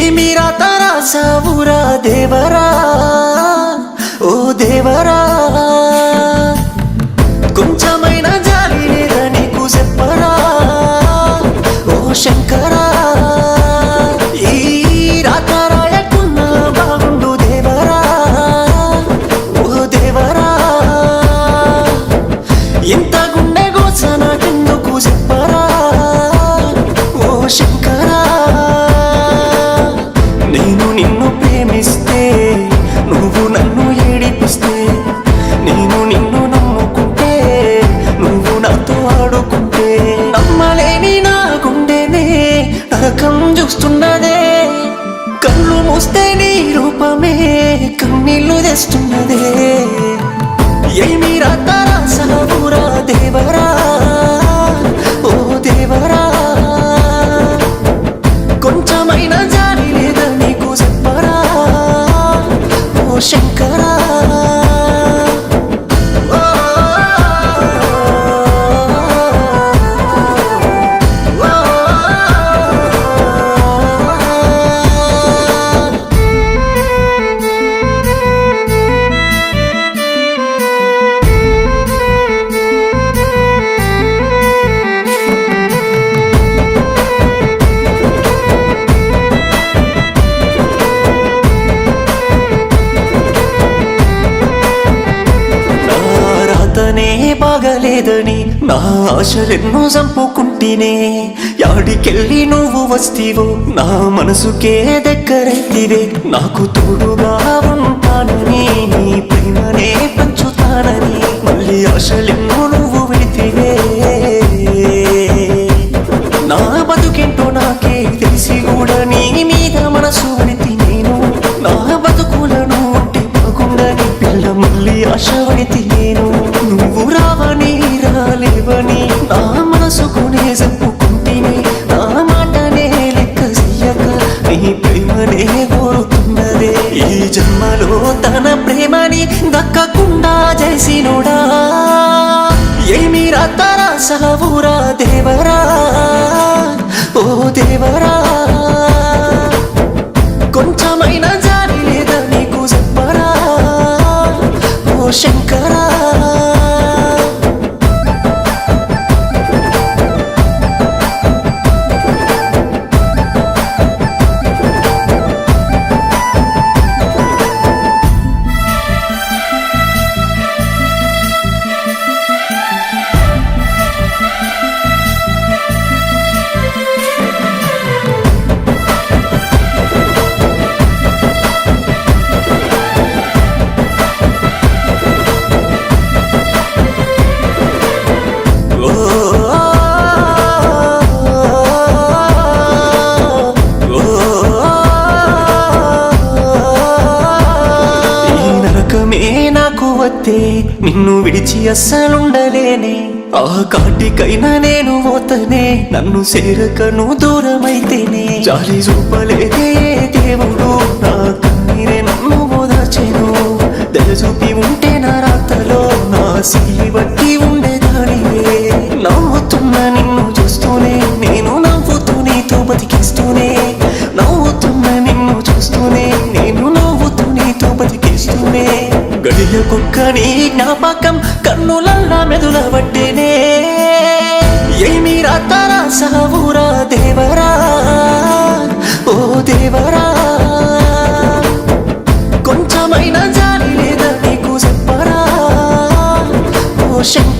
ఏమి రాత రాసావురా దేవరా, ఓ దేవరా, కొంచెమైనా జాలి లేదా నీకు చెప్పరా, ఓ శంకరా. ఈ రాత రాయకున్నా బాగుండు దేవరా, ఓ దేవరా, ఇంత గుండె గోస నాకెందుకు చెప్పరా, ఓ శంకరా. నేను నిన్ను ప్రేమిస్తే నువ్వు నన్ను ఏడిపిస్తే, నేను నిన్ను నమ్ముకుంటే నువ్వు నాతో ఆడుకుంటే, నమ్మలేని నా గుండెనే నరకం చూస్తున్నదే, కళ్ళు మూస్తే నీ రూపమే కన్నీళ్లు తెస్తున్నదే. ఏమి రాత రాసావురా దేవరా, ఓ దేవరా, కొంచెమైనా జాలి లేదా నీకు చెప్పరా, ఓ శంకరా. బాగలేదని నా ఆశలెన్నో చంపుకుంటేనే, యాడికెళ్ళి నువ్వు వస్తీవో నా మనసుకే దగ్గరైతివే. నాకు తోడుగా ఉంటానని నీ ప్రేమనే పంచుతానని మళ్ళీ ఆశలెన్నో నువ్వు విడితివే. నా బతుకేంటో నాకే తెలిసి కూడా నీ మీద మనసు విడితి నేను, నా బతుకులను ఉంటే బాగుండని పిల్ల మళ్ళీ ఆశ విడితి నేను. నువ్వు రావని రాలేవని నా మనసుకునే చెప్పుకుంటేనే, నా మాటనే లెక్క చెయ్యక నీ ప్రేమనే కోరుతున్నదే. ఈ జన్మలో తన ప్రేమని దక్కకుండా చేసినోడా, ఏమి రాత రాసావురా దేవరా, ఓ దేవరా, కొంచెమైనా జాలి లేదా నీకు చెప్పరా, ఓ శంకరా. నాకు వద్దే నిన్ను విడిచి అస్సలుండలేనే, ఆ కాటికైనా నేను పోతనే నన్ను చేరకను దూరమైతేనే. జాలి చూపలేదే దేవుడు నా కన్నీరే నన్ను ఓదార్చెను, దయచూపి ఉంటే నా రాతలో నా సిరి బట్టి ఉండేదానివే. నవ్వుతున్న నిన్ను చూస్తూనే నేను నవ్వుతూ నీతో బతికిస్తూనే, నవ్వుతున్న నిన్ను చూస్తూనే నేను నవ్వుతూ నీతో బతికిస్తూనే. గడియకొక్క నీ జ్ఞాపకం కన్నులల్లా మెదుల పట్టేనే. ఏమి రాత రాసావురా దేవరా, ఓ దేవరా, కొంచెమైనా జాలి లేదా నీకు చెప్పరా, ఓ శంకరా.